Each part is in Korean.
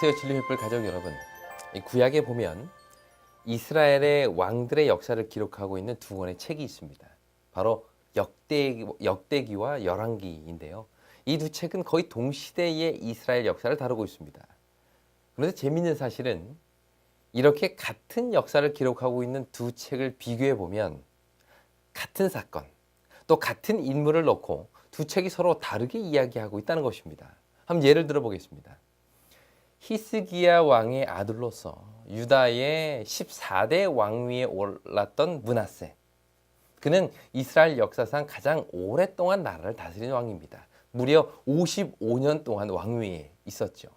안녕하세요. 진리횃불 가족 여러분. 이 구약에 보면 이스라엘의 왕들의 역사를 기록하고 있는 두 권의 책이 있습니다. 바로 역대기와 열왕기인데요. 이 두 책은 거의 동시대의 이스라엘 역사를 다루고 있습니다. 그런데 재미있는 사실은 이렇게 같은 역사를 기록하고 있는 두 책을 비교해 보면 같은 사건, 또 같은 인물을 놓고 두 책이 서로 다르게 이야기하고 있다는 것입니다. 한번 예를 들어 보겠습니다. 히스기야 왕의 아들로서 유다의 14대 왕위에 올랐던 므낫세. 그는 이스라엘 역사상 가장 오랫동안 나라를 다스린 왕입니다. 무려 55년 동안 왕위에 있었죠.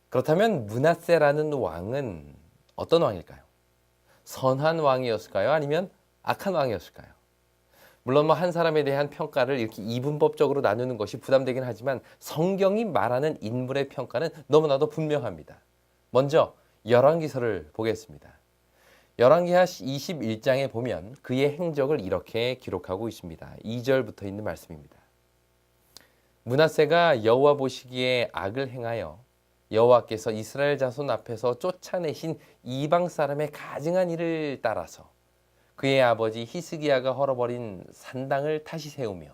그렇다면 므낫세라는 왕은 어떤 왕일까요? 선한 왕이었을까요? 아니면 악한 왕이었을까요? 물론 한 사람에 대한 평가를 이렇게 이분법적으로 나누는 것이 부담되긴 하지만 성경이 말하는 인물의 평가는 너무나도 분명합니다. 먼저 열왕기서를 보겠습니다. 열왕기하 21장에 보면 그의 행적을 이렇게 기록하고 있습니다. 2절부터 있는 말씀입니다. 므낫세가 여호와 보시기에 악을 행하여 여호와께서 이스라엘 자손 앞에서 쫓아내신 이방 사람의 가증한 일을 따라서 그의 아버지 히스기야가 헐어버린 산당을 다시 세우며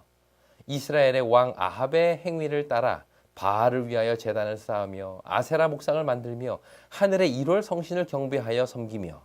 이스라엘의 왕 아합의 행위를 따라 바알을 위하여 제단을 쌓으며 아세라 목상을 만들며 하늘의 1월 성신을 경배하여 섬기며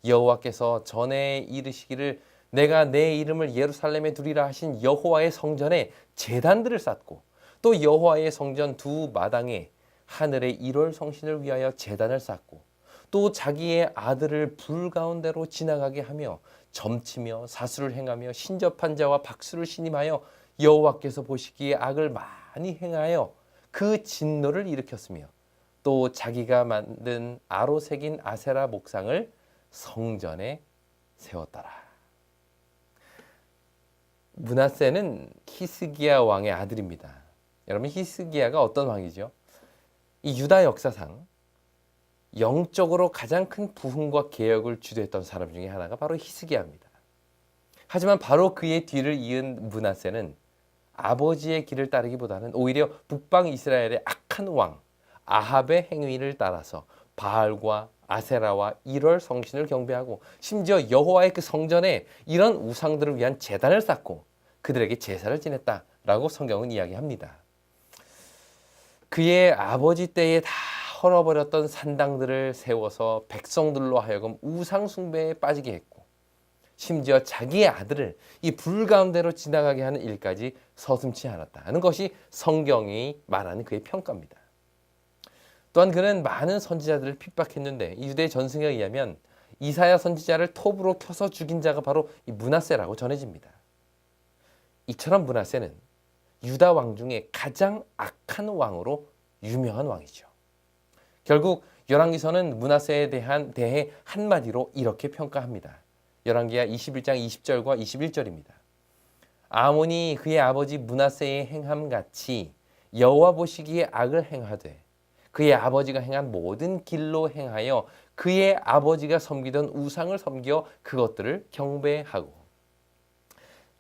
여호와께서 전에 이르시기를 내가 내 이름을 예루살렘에 두리라 하신 여호와의 성전에 제단들을 쌓고 또 여호와의 성전 두 마당에 하늘의 1월 성신을 위하여 제단을 쌓고 또 자기의 아들을 불 가운데로 지나가게 하며 점치며 사수를 행하며 신접한 자와 박수를 신임하여 여호와께서 보시기에 악을 많이 행하여 그 진노를 일으켰으며 또 자기가 만든 아로 새긴 아세라 목상을 성전에 세웠더라. 므낫세는 히스기야 왕의 아들입니다. 여러분, 히스기야가 어떤 왕이죠? 이 유다 역사상 영적으로 가장 큰 부흥과 개혁을 주도했던 사람 중에 하나가 바로 히스기야입니다. 하지만 바로 그의 뒤를 이은 므낫세는 아버지의 길을 따르기보다는 오히려 북방 이스라엘의 악한 왕 아합의 행위를 따라서 바알과 아세라와 1월 성신을 경배하고 심지어 여호와의 그 성전에 이런 우상들을 위한 제단을 쌓고 그들에게 제사를 지냈다라고 성경은 이야기합니다. 그의 아버지 때에 다 헐어버렸던 산당들을 세워서 백성들로 하여금 우상 숭배에 빠지게 했고 심지어 자기의 아들을 이 불 가운데로 지나가게 하는 일까지 서슴지 않았다는 것이 성경이 말하는 그의 평가입니다. 또한 그는 많은 선지자들을 핍박했는데 유대 전승에 의하면 이사야 선지자를 톱으로 켜서 죽인 자가 바로 이 므낫세라고 전해집니다. 이처럼 므낫세는 유다 왕 중에 가장 악한 왕으로 유명한 왕이죠. 결국 열왕기서는 므낫세에 대해 한마디로 이렇게 평가합니다. 열왕기하 21장 20절과 21절입니다. 아몬이 그의 아버지 므낫세의 행함같이 여호와 보시기에 악을 행하되 그의 아버지가 행한 모든 길로 행하여 그의 아버지가 섬기던 우상을 섬겨 그것들을 경배하고.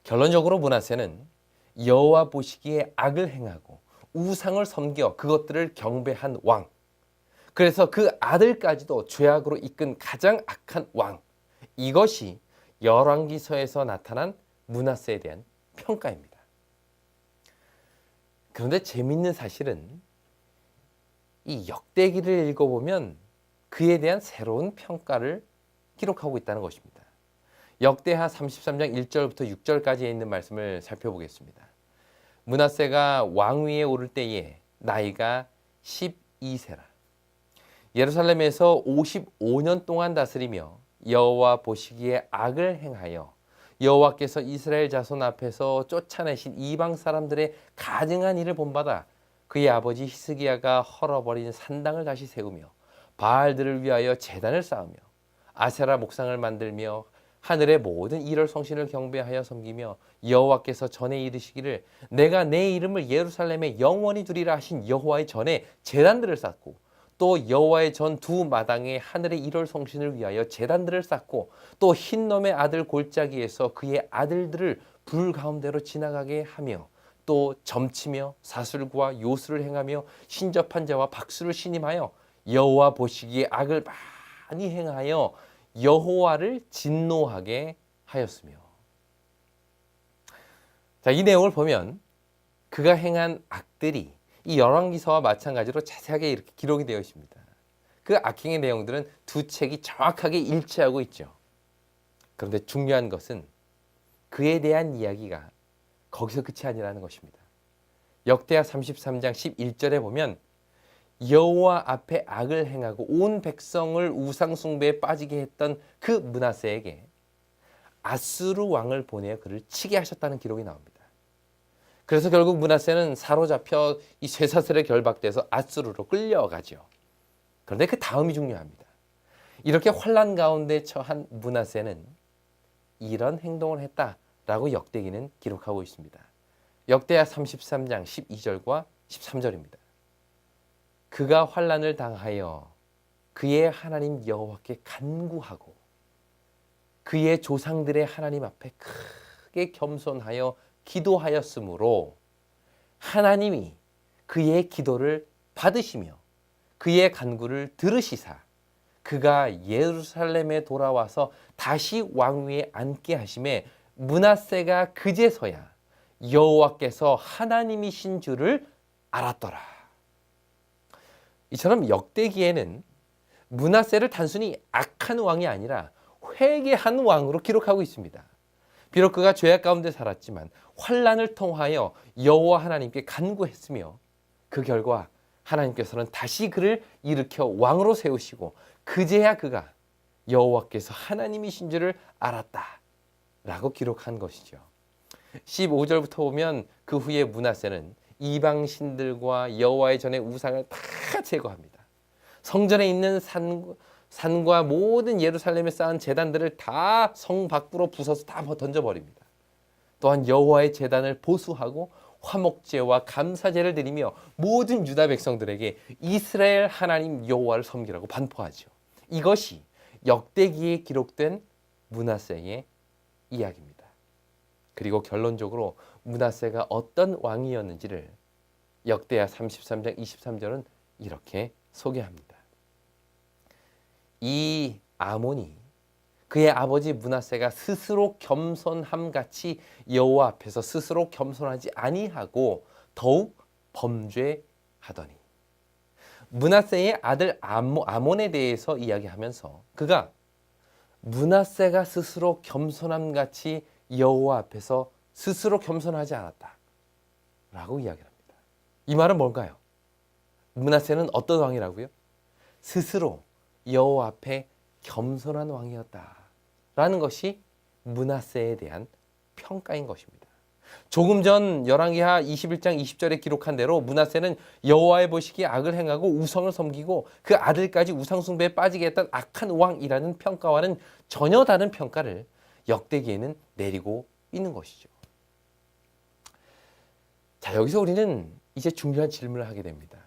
결론적으로 므낫세는 여호와 보시기에 악을 행하고 우상을 섬겨 그것들을 경배한 왕, 그래서 그 아들까지도 죄악으로 이끈 가장 악한 왕, 이것이 열왕기서에서 나타난 므낫세에 대한 평가입니다. 그런데 재미있는 사실은 이 역대기를 읽어보면 그에 대한 새로운 평가를 기록하고 있다는 것입니다. 역대하 33장 1절부터 6절까지에 있는 말씀을 살펴보겠습니다. 므낫세가 왕위에 오를 때에 나이가 12세라. 예루살렘에서 55년 동안 다스리며 여호와 보시기에 악을 행하여 여호와께서 이스라엘 자손 앞에서 쫓아내신 이방 사람들의 가증한 일을 본받아 그의 아버지 히스기야가 헐어버린 산당을 다시 세우며 바알들을 위하여 제단을 쌓으며 아세라 목상을 만들며 하늘의 모든 1월 성신을 경배하여 섬기며 여호와께서 전에 이르시기를 내가 내 이름을 예루살렘에 영원히 두리라 하신 여호와의 전에 제단들을 쌓고 또 여호와의 전 두 마당에 하늘의 1월 성신을 위하여 제단들을 쌓고 또 흰놈의 아들 골짜기에서 그의 아들들을 불 가운데로 지나가게 하며 또 점치며 사술과 요술을 행하며 신접한 자와 박수를 신임하여 여호와 보시기에 악을 많이 행하여 여호와를 진노하게 하였으며. 자, 이 내용을 보면 그가 행한 악들이 이 열왕기서와 마찬가지로 자세하게 이렇게 기록이 되어 있습니다. 그 악행의 내용들은 두 책이 정확하게 일치하고 있죠. 그런데 중요한 것은 그에 대한 이야기가 거기서 끝이 아니라는 것입니다. 역대하 33장 11절에 보면 여호와 앞에 악을 행하고 온 백성을 우상 숭배에 빠지게 했던 그 므낫세에게 아수르 왕을 보내어 그를 치게 하셨다는 기록이 나옵니다. 그래서 결국 므낫세는 사로잡혀 이 쇠사슬에 결박돼서 아수르로 끌려가죠. 그런데 그 다음이 중요합니다. 이렇게 환난 가운데 처한 므낫세는 이런 행동을 했다라고 역대기는 기록하고 있습니다. 역대하 33장 12절과 13절입니다. 그가 환난을 당하여 그의 하나님 여호와께 간구하고 그의 조상들의 하나님 앞에 크게 겸손하여 기도하였으므로 하나님이 그의 기도를 받으시며 그의 간구를 들으시사 그가 예루살렘에 돌아와서 다시 왕위에 앉게 하심에 므낫세가 그제서야 여호와께서 하나님이신 줄을 알았더라. 이처럼 역대기에는 므낫세를 단순히 악한 왕이 아니라 회개한 왕으로 기록하고 있습니다. 비록 그가 죄악 가운데 살았지만 환난을 통하여 여호와 하나님께 간구했으며 그 결과 하나님께서는 다시 그를 일으켜 왕으로 세우시고 그제야 그가 여호와께서 하나님이신 줄을 알았다라고 기록한 것이죠. 15절부터 보면 그 후에 므낫세는 이방 신들과 여호와의 전에 우상을 다 제거합니다. 성전에 있는 산과 모든 예루살렘에 쌓은 제단들을 다 성 밖으로 부숴서 다 던져버립니다. 또한 여호와의 제단을 보수하고 화목제와 감사제를 드리며 모든 유다 백성들에게 이스라엘 하나님 여호와를 섬기라고 반포하죠. 이것이 역대기에 기록된 므낫세의 이야기입니다. 그리고 결론적으로 므낫세가 어떤 왕이었는지를 역대하 33장 23절은 이렇게 소개합니다. 이 아몬이 그의 아버지 므낫세가 스스로 겸손함 같이 여호와 앞에서 스스로 겸손하지 아니하고 더욱 범죄하더니. 므낫세의 아들 아몬에 대해서 이야기하면서 그가 므낫세가 스스로 겸손함 같이 여호와 앞에서 스스로 겸손하지 않았다 라고 이야기합니다. 이 말은 뭔가요? 므낫세는 어떤 왕이라고요? 스스로 여호와 앞에 겸손한 왕이었다라는 것이 므낫세에 대한 평가인 것입니다. 조금 전 열왕기하 21장 20절에 기록한 대로 므낫세는 여호와의 보시기에 악을 행하고 우상을 섬기고 그 아들까지 우상 숭배에 빠지게 했던 악한 왕이라는 평가와는 전혀 다른 평가를 역대기에는 내리고 있는 것이죠. 자, 여기서 우리는 이제 중요한 질문을 하게 됩니다.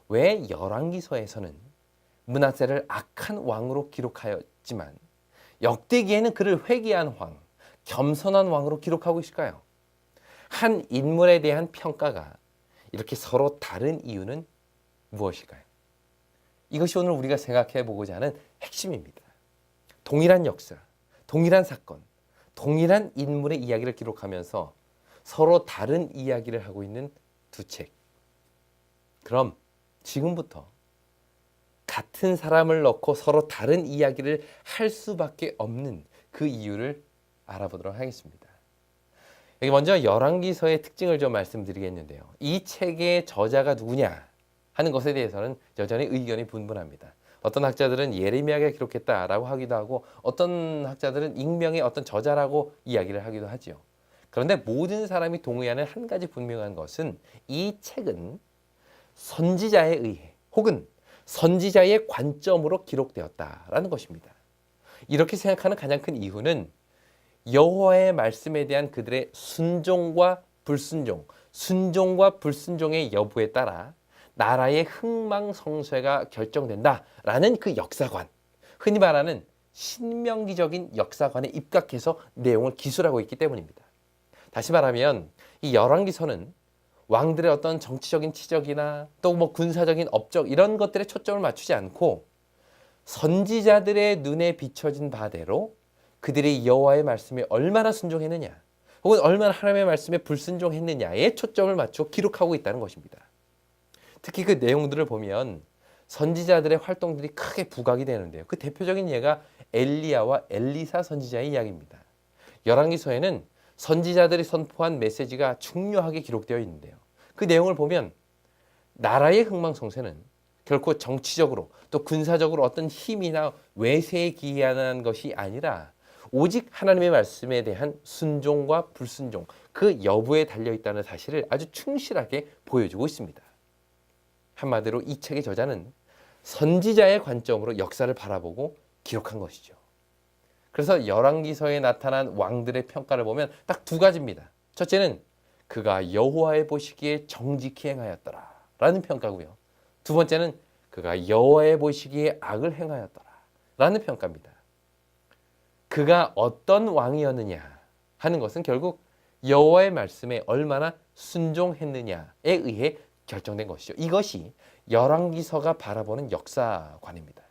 왜 열왕기서에서는 므낫세를 악한 왕으로 기록하였지만 역대기에는 그를 회개한 왕, 겸손한 왕으로 기록하고 있을까요? 한 인물에 대한 평가가 이렇게 서로 다른 이유는 무엇일까요? 이것이 오늘 우리가 생각해 보고자 하는 핵심입니다. 동일한 역사, 동일한 사건, 동일한 인물의 이야기를 기록하면서 서로 다른 이야기를 하고 있는 두 책. 그럼 지금부터 같은 사람을 넣고 서로 다른 이야기를 할 수밖에 없는 그 이유를 알아보도록 하겠습니다. 여기 먼저 열왕기서의 특징을 좀 말씀드리겠는데요. 이 책의 저자가 누구냐 하는 것에 대해서는 여전히 의견이 분분합니다. 어떤 학자들은 예레미야가 기록했다라고 하기도 하고 어떤 학자들은 익명의 어떤 저자라고 이야기를 하기도 하죠. 그런데 모든 사람이 동의하는 한 가지 분명한 것은 이 책은 선지자에 의해 혹은 선지자의 관점으로 기록되었다라는 것입니다. 이렇게 생각하는 가장 큰 이유는 여호와의 말씀에 대한 그들의 순종과 불순종, 순종과 불순종의 여부에 따라 나라의 흥망성쇠가 결정된다라는 그 역사관, 흔히 말하는 신명기적인 역사관에 입각해서 내용을 기술하고 있기 때문입니다. 다시 말하면 이 열왕기서는 왕들의 어떤 정치적인 치적이나 또 뭐 군사적인 업적 이런 것들에 초점을 맞추지 않고 선지자들의 눈에 비춰진 바대로 그들이 여호와의 말씀에 얼마나 순종했느냐 혹은 얼마나 하나님의 말씀에 불순종했느냐에 초점을 맞추어 기록하고 있다는 것입니다. 특히 그 내용들을 보면 선지자들의 활동들이 크게 부각이 되는데요. 그 대표적인 예가 엘리야와 엘리사 선지자의 이야기입니다. 열왕기서에는 선지자들이 선포한 메시지가 중요하게 기록되어 있는데요. 그 내용을 보면 나라의 흥망성쇠는 결코 정치적으로 또 군사적으로 어떤 힘이나 외세에 기인한 것이 아니라 오직 하나님의 말씀에 대한 순종과 불순종 그 여부에 달려있다는 사실을 아주 충실하게 보여주고 있습니다. 한마디로 이 책의 저자는 선지자의 관점으로 역사를 바라보고 기록한 것이죠. 그래서 열왕기서에 나타난 왕들의 평가를 보면 딱 두 가지입니다. 첫째는 그가 여호와의 보시기에 정직히 행하였더라 라는 평가고요. 두 번째는 그가 여호와의 보시기에 악을 행하였더라 라는 평가입니다. 그가 어떤 왕이었느냐 하는 것은 결국 여호와의 말씀에 얼마나 순종했느냐에 의해 결정된 것이죠. 이것이 열왕기서가 바라보는 역사관입니다.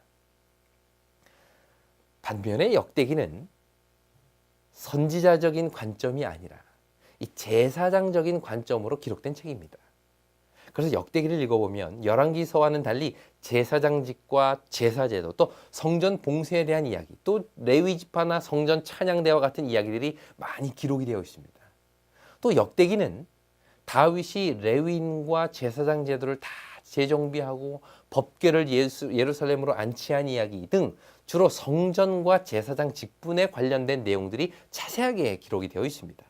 반면에 역대기는 선지자적인 관점이 아니라 이 제사장적인 관점으로 기록된 책입니다. 그래서 역대기를 읽어보면 열왕기서와는 달리 제사장직과 제사제도 또 성전 봉쇄에 대한 이야기 또 레위지파나 성전 찬양대와 같은 이야기들이 많이 기록이 되어 있습니다. 또 역대기는 다윗이 레위인과 제사장 제도를 다 재정비하고 법궤를 예루살렘으로 안치한 이야기 등 주로 성전과 제사장 직분에 관련된 내용들이 자세하게 기록이 되어 있습니다.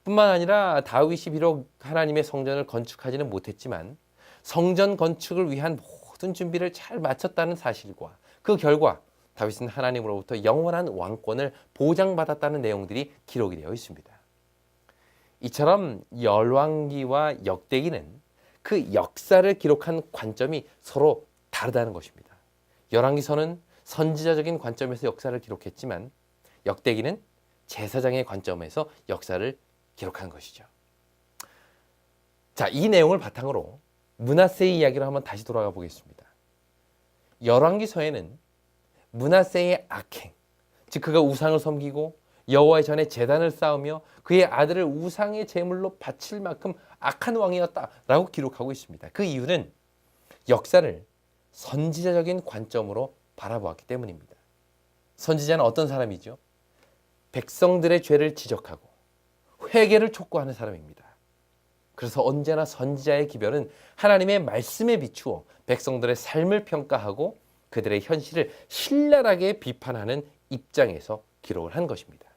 뿐만 아니라 다윗이 비록 하나님의 성전을 건축하지는 못했지만 성전 건축을 위한 모든 준비를 잘 마쳤다는 사실과 그 결과 다윗은 하나님으로부터 영원한 왕권을 보장받았다는 내용들이 기록이 되어 있습니다. 이처럼 열왕기와 역대기는 그 역사를 기록한 관점이 서로 다르다는 것입니다. 열왕기서는 선지자적인 관점에서 역사를 기록했지만 역대기는 제사장의 관점에서 역사를 기록한 것이죠. 자, 이 내용을 바탕으로 므낫세의 이야기로 한번 다시 돌아가 보겠습니다. 열왕기서에는 므낫세의 악행, 즉 그가 우상을 섬기고 여호와의 전에 제단을 쌓으며 그의 아들을 우상의 제물로 바칠 만큼 악한 왕이었다라고 기록하고 있습니다. 그 이유는 역사를 선지자적인 관점으로 바라보았기 때문입니다. 선지자는 어떤 사람이죠? 백성들의 죄를 지적하고 회개를 촉구하는 사람입니다. 그래서 언제나 선지자의 기별은 하나님의 말씀에 비추어 백성들의 삶을 평가하고 그들의 현실을 신랄하게 비판하는 입장에서 기록을 한 것입니다.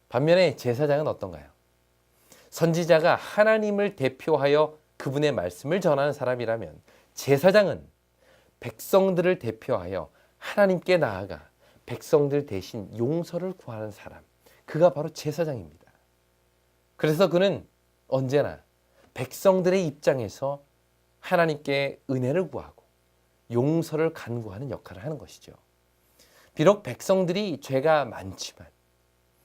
반면에 제사장은 어떤가요? 선지자가 하나님을 대표하여 그분의 말씀을 전하는 사람이라면 제사장은 백성들을 대표하여 하나님께 나아가 백성들 대신 용서를 구하는 사람, 그가 바로 제사장입니다. 그래서 그는 언제나 백성들의 입장에서 하나님께 은혜를 구하고 용서를 간구하는 역할을 하는 것이죠. 비록 백성들이 죄가 많지만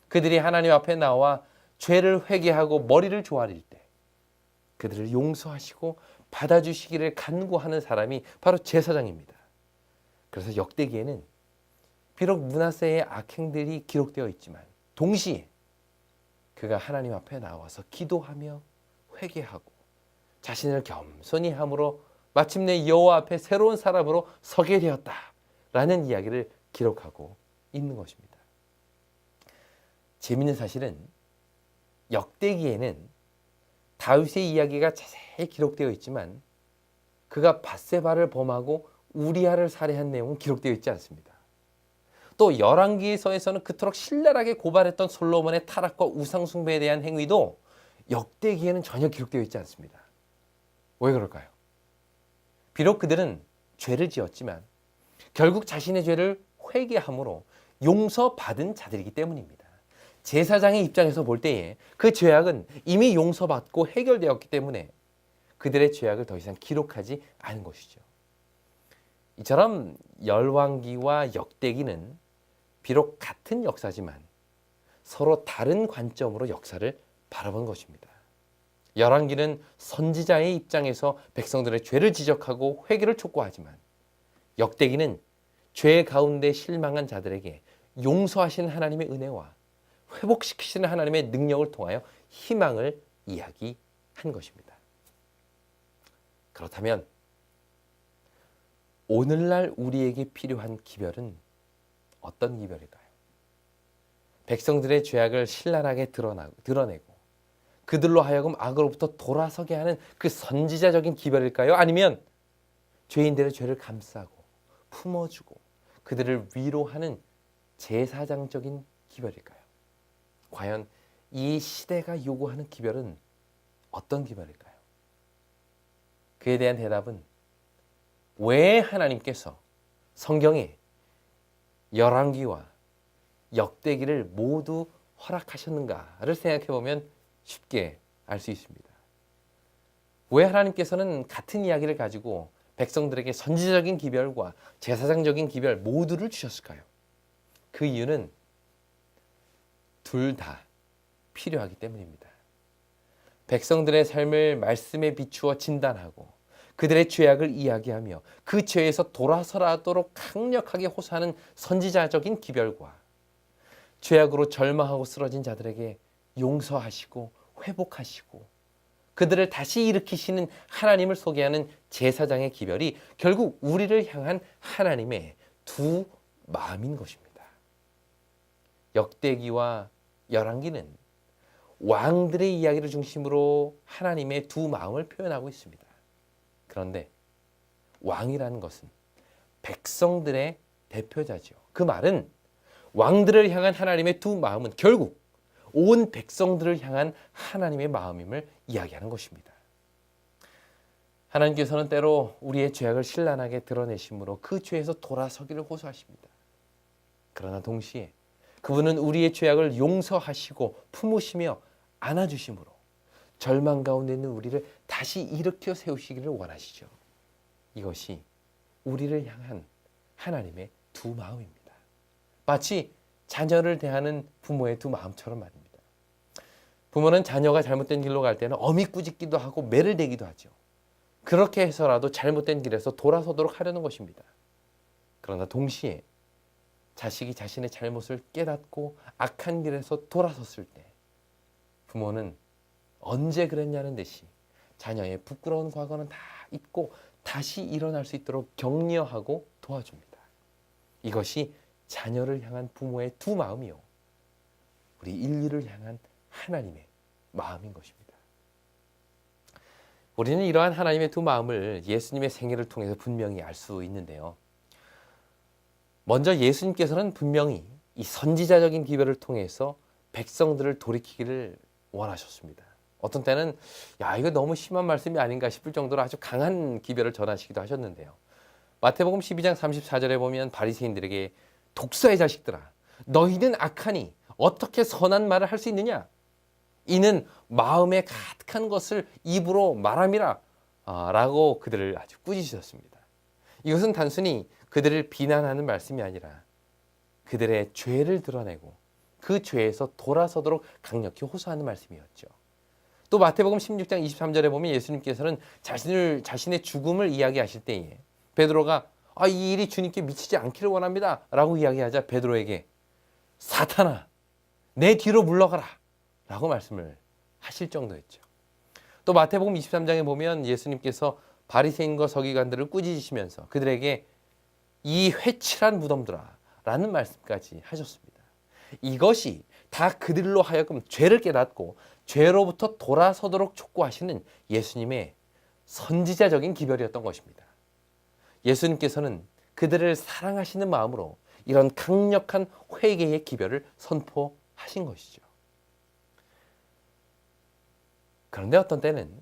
그들이 하나님 앞에 나와 죄를 회개하고 머리를 조아릴 때 그들을 용서하시고 받아주시기를 간구하는 사람이 바로 제사장입니다. 그래서 역대기에는 비록 므낫세의 악행들이 기록되어 있지만 동시에 그가 하나님 앞에 나와서 기도하며 회개하고 자신을 겸손히 함으로 마침내 여호와 앞에 새로운 사람으로 서게 되었다라는 이야기를 기록하고 있는 것입니다. 재미있는 사실은 역대기에는 다윗의 이야기가 자세히 기록되어 있지만 그가 밧세바를 범하고 우리아를 살해한 내용은 기록되어 있지 않습니다. 또 열왕기서에서는 그토록 신랄하게 고발했던 솔로몬의 타락과 우상 숭배에 대한 행위도 역대기에는 전혀 기록되어 있지 않습니다. 왜 그럴까요? 비록 그들은 죄를 지었지만 결국 자신의 죄를 회개함으로 용서받은 자들이기 때문입니다. 제사장의 입장에서 볼 때에 그 죄악은 이미 용서받고 해결되었기 때문에 그들의 죄악을 더 이상 기록하지 않은 것이죠. 이처럼 열왕기와 역대기는 비록 같은 역사지만 서로 다른 관점으로 역사를 바라본 것입니다. 열왕기는 선지자의 입장에서 백성들의 죄를 지적하고 회개를 촉구하지만 역대기는 죄 가운데 실망한 자들에게 용서하시는 하나님의 은혜와 회복시키시는 하나님의 능력을 통하여 희망을 이야기한 것입니다. 그렇다면 오늘날 우리에게 필요한 기별은 어떤 기별일까요? 백성들의 죄악을 신랄하게 드러내고 그들로 하여금 악으로부터 돌아서게 하는 그 선지자적인 기별일까요? 아니면 죄인들의 죄를 감싸고 품어주고 그들을 위로하는 제사장적인 기별일까요? 과연 이 시대가 요구하는 기별은 어떤 기별일까요? 그에 대한 대답은 왜 하나님께서 성경에 열왕기와 역대기를 모두 허락하셨는가를 생각해 보면 쉽게 알 수 있습니다. 왜 하나님께서는 같은 이야기를 가지고 백성들에게 선지자적인 기별과 제사장적인 기별 모두를 주셨을까요? 그 이유는 둘 다 필요하기 때문입니다. 백성들의 삶을 말씀에 비추어 진단하고 그들의 죄악을 이야기하며 그 죄에서 돌아서라도록 강력하게 호소하는 선지자적인 기별과 죄악으로 절망하고 쓰러진 자들에게 용서하시고 회복하시고 그들을 다시 일으키시는 하나님을 소개하는 제사장의 기별이 결국 우리를 향한 하나님의 두 마음인 것입니다. 역대기와 열왕기는 왕들의 이야기를 중심으로 하나님의 두 마음을 표현하고 있습니다. 그런데 왕이라는 것은 백성들의 대표자죠. 그 말은 왕들을 향한 하나님의 두 마음은 결국 온 백성들을 향한 하나님의 마음임을 이야기하는 것입니다. 하나님께서는 때로 우리의 죄악을 신랄하게 드러내심으로 그 죄에서 돌아서기를 호소하십니다. 그러나 동시에 그분은 우리의 죄악을 용서하시고 품으시며 안아주심으로 절망 가운데 있는 우리를 다시 일으켜 세우시기를 원하시죠. 이것이 우리를 향한 하나님의 두 마음입니다. 마치 자녀를 대하는 부모의 두 마음처럼 말입니다. 부모는 자녀가 잘못된 길로 갈 때는 어미 꾸짖기도 하고 매를 대기도 하죠. 그렇게 해서라도 잘못된 길에서 돌아서도록 하려는 것입니다. 그러나 동시에 자식이 자신의 잘못을 깨닫고 악한 길에서 돌아섰을 때 부모는 언제 그랬냐는 듯이 자녀의 부끄러운 과거는 다 잊고 다시 일어날 수 있도록 격려하고 도와줍니다. 이것이 자녀를 향한 부모의 두 마음이요, 우리 인류를 향한 하나님의 마음인 것입니다. 우리는 이러한 하나님의 두 마음을 예수님의 생애를 통해서 분명히 알 수 있는데요. 먼저 예수님께서는 분명히 이 선지자적인 기별을 통해서 백성들을 돌이키기를 원하셨습니다. 어떤 때는 이거 너무 심한 말씀이 아닌가 싶을 정도로 아주 강한 기별을 전하시기도 하셨는데요. 마태복음 12장 34절에 보면 바리새인들에게 독사의 자식들아, 너희는 악하니 어떻게 선한 말을 할 수 있느냐? 이는 마음에 가득한 것을 입으로 말함이라 라고 그들을 아주 꾸짖으셨습니다. 이것은 단순히 그들을 비난하는 말씀이 아니라 그들의 죄를 드러내고 그 죄에서 돌아서도록 강력히 호소하는 말씀이었죠. 또 마태복음 16장 23절에 보면 예수님께서는 자신의 죽음을 이야기하실 때에 베드로가 이 일이 주님께 미치지 않기를 원합니다 라고 이야기하자 베드로에게 사탄아 내 뒤로 물러가라 라고 말씀을 하실 정도였죠. 또 마태복음 23장에 보면 예수님께서 바리새인과 서기관들을 꾸짖으시면서 그들에게 이 회칠한 무덤들아 라는 말씀까지 하셨습니다. 이것이 다 그들로 하여금 죄를 깨닫고 죄로부터 돌아서도록 촉구하시는 예수님의 선지자적인 기별이었던 것입니다. 예수님께서는 그들을 사랑하시는 마음으로 이런 강력한 회개의 기별을 선포하신 것이죠. 그런데 어떤 때는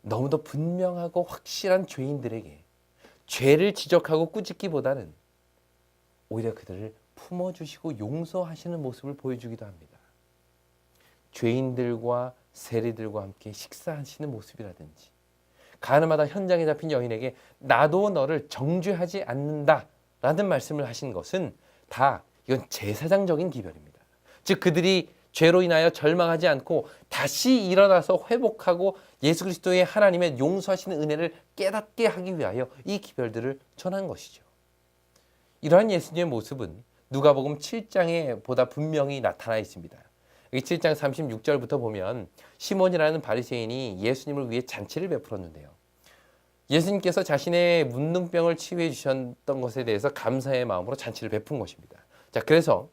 너무도 분명하고 확실한 죄인들에게 죄를 지적하고 꾸짖기보다는 오히려 그들을 품어주시고 용서하시는 모습을 보여주기도 합니다. 죄인들과 세리들과 함께 식사하시는 모습이라든지 가늠하다 현장에 잡힌 여인에게 나도 너를 정죄하지 않는다 라는 말씀을 하신 것은 다 이건 제사장적인 기별입니다. 즉 그들이 죄로 인하여 절망하지 않고 다시 일어나서 회복하고 예수 그리스도의 하나님의 용서하시는 은혜를 깨닫게 하기 위하여 이 기별들을 전한 것이죠. 이러한 예수님의 모습은 누가복음 7장에 보다 분명히 나타나 있습니다. 여기 7장 36절부터 보면 시몬이라는 바리새인이 예수님을 위해 잔치를 베풀었는데요. 예수님께서 자신의 문둥병을 치유해 주셨던 것에 대해서 감사의 마음으로 잔치를 베푼 것입니다. 자, 그래서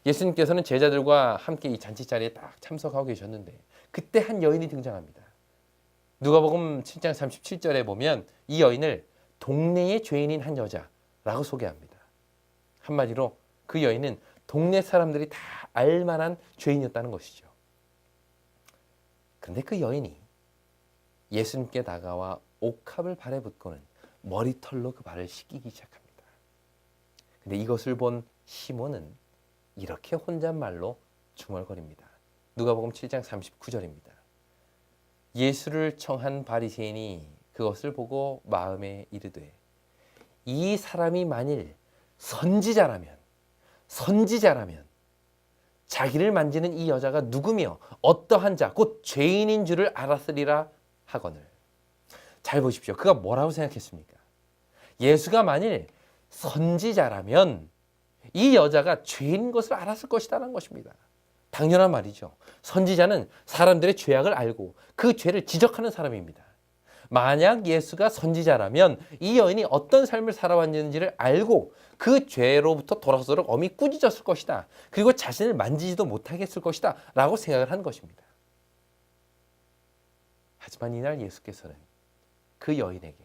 예수님께서는 제자들과 함께 이 잔치 자리에 딱 참석하고 계셨는데 그때 한 여인이 등장합니다. 누가복음 7장 37절에 보면 이 여인을 동네의 죄인인 한 여자라고 소개합니다. 한마디로 그 여인은 동네 사람들이 다 알만한 죄인이었다는 것이죠. 그런데 그 여인이 예수님께 다가와 옥합을 발에 붙고는 머리털로 그 발을 씻기기 시작합니다. 근데 이것을 본 시몬은 이렇게 혼잣말로 중얼거립니다. 누가복음 7장 39절입니다. 예수를 청한 바리새인이 그것을 보고 마음에 이르되 이 사람이 만일 선지자라면 자기를 만지는 이 여자가 누구며 어떠한 자 곧 죄인인 줄을 알았으리라 하거늘. 잘 보십시오. 그가 뭐라고 생각했습니까? 예수가 만일 선지자라면 이 여자가 죄인인 것을 알았을 것이라는 것입니다. 당연한 말이죠. 선지자는 사람들의 죄악을 알고 그 죄를 지적하는 사람입니다. 만약 예수가 선지자라면 이 여인이 어떤 삶을 살아왔는지를 알고 그 죄로부터 돌아서도록 엄히 꾸짖었을 것이다. 그리고 자신을 만지지도 못하게 했을 것이다. 라고 생각을 한 것입니다. 하지만 이날 예수께서는 그 여인에게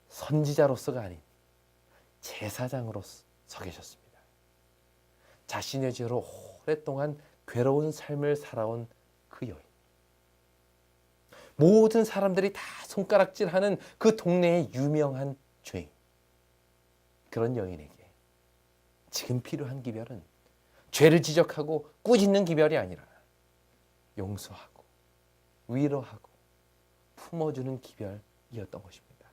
선지자로서가 아닌 제사장으로 서 계셨습니다. 자신의 죄로 오랫동안 괴로운 삶을 살아온 그 여인. 모든 사람들이 다 손가락질하는 그 동네의 유명한 죄인. 그런 여인에게 지금 필요한 기별은 죄를 지적하고 꾸짖는 기별이 아니라 용서하고 위로하고 품어주는 기별이었던 것입니다.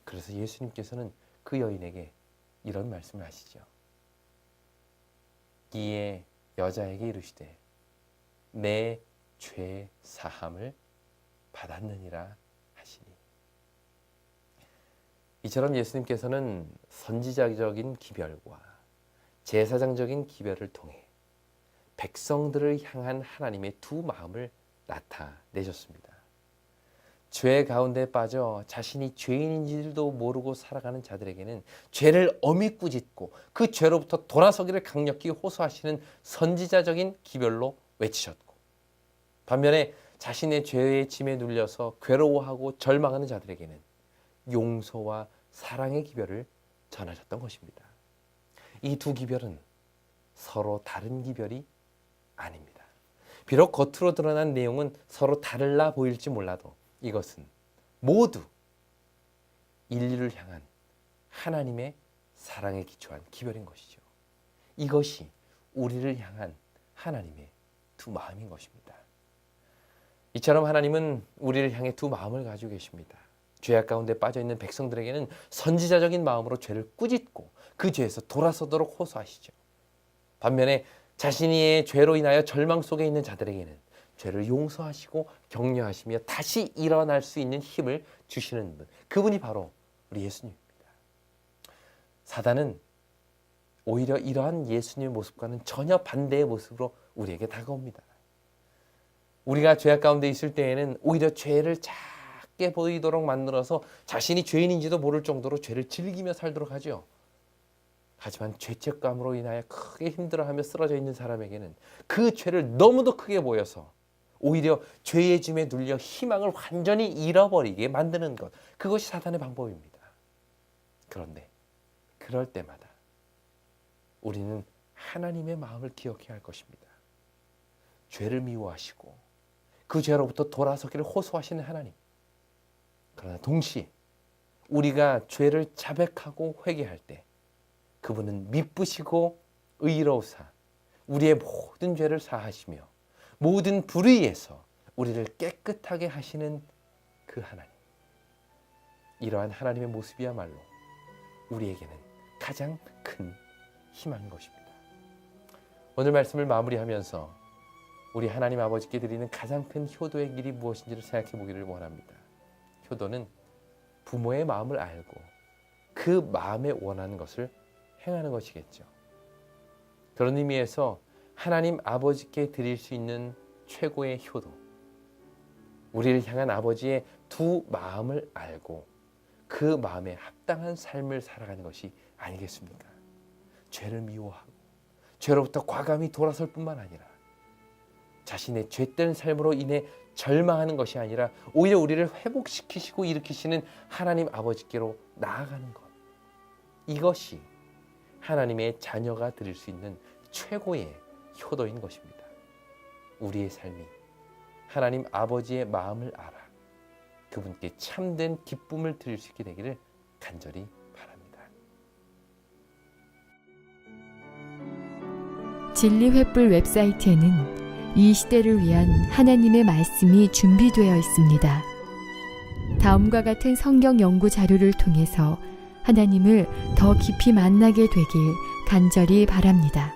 그래서 예수님께서는 그 여인에게 이런 말씀을 하시죠. 이에 여자에게 이르시되 내 죄 사함을 받았느니라 하시니. 이처럼 예수님께서는 선지자적인 기별과 제사장적인 기별을 통해 백성들을 향한 하나님의 두 마음을 나타내셨습니다. 죄 가운데 빠져 자신이 죄인인지도 모르고 살아가는 자들에게는 죄를 엄히 꾸짖고 그 죄로부터 돌아서기를 강력히 호소하시는 선지자적인 기별로 외치셨고, 반면에 자신의 죄의 짐에 눌려서 괴로워하고 절망하는 자들에게는 용서와 사랑의 기별을 전하셨던 것입니다. 이 두 기별은 서로 다른 기별이 아닙니다. 비록 겉으로 드러난 내용은 서로 다르라 보일지 몰라도 이것은 모두 인류를 향한 하나님의 사랑에 기초한 기별인 것이죠. 이것이 우리를 향한 하나님의 두 마음인 것입니다. 이처럼 하나님은 우리를 향해 두 마음을 가지고 계십니다. 죄악 가운데 빠져있는 백성들에게는 선지자적인 마음으로 죄를 꾸짖고 그 죄에서 돌아서도록 호소하시죠. 반면에 자신의 죄로 인하여 절망 속에 있는 자들에게는 죄를 용서하시고 격려하시며 다시 일어날 수 있는 힘을 주시는 분, 그분이 바로 우리 예수님입니다. 사단은 오히려 이러한 예수님의 모습과는 전혀 반대의 모습으로 우리에게 다가옵니다. 우리가 죄악 가운데 있을 때에는 오히려 죄를 작게 보이도록 만들어서 자신이 죄인인지도 모를 정도로 죄를 즐기며 살도록 하죠. 하지만 죄책감으로 인하여 크게 힘들어하며 쓰러져 있는 사람에게는 그 죄를 너무도 크게 보여서 오히려 죄의 짐에 눌려 희망을 완전히 잃어버리게 만드는 것, 그것이 사단의 방법입니다. 그런데 그럴 때마다 우리는 하나님의 마음을 기억해야 할 것입니다. 죄를 미워하시고 그 죄로부터 돌아서기를 호소하시는 하나님. 그러나 동시에 우리가 죄를 자백하고 회개할 때 그분은 미쁘시고 의로우사 우리의 모든 죄를 사하시며 모든 불의에서 우리를 깨끗하게 하시는 그 하나님. 이러한 하나님의 모습이야말로 우리에게는 가장 큰 희망인 것입니다. 오늘 말씀을 마무리하면서 우리 하나님 아버지께 드리는 가장 큰 효도의 길이 무엇인지를 생각해 보기를 원합니다. 효도는 부모의 마음을 알고 그 마음에 원하는 것을 행하는 것이겠죠. 그런 의미에서 하나님 아버지께 드릴 수 있는 최고의 효도, 우리를 향한 아버지의 두 마음을 알고 그 마음에 합당한 삶을 살아가는 것이 아니겠습니까? 죄를 미워하고 죄로부터 과감히 돌아설 뿐만 아니라 자신의 죄된 삶으로 인해 절망하는 것이 아니라 오히려 우리를 회복시키시고 일으키시는 하나님 아버지께로 나아가는 것, 이것이 하나님의 자녀가 드릴 수 있는 최고의 효도인 것입니다. 우리의 삶이 하나님 아버지의 마음을 알아 그분께 참된 기쁨을 드릴 수 있게 되기를 간절히 바랍니다. 진리횃불 웹사이트에는 이 시대를 위한 하나님의 말씀이 준비되어 있습니다. 다음과 같은 성경 연구 자료를 통해서 하나님을 더 깊이 만나게 되길 간절히 바랍니다.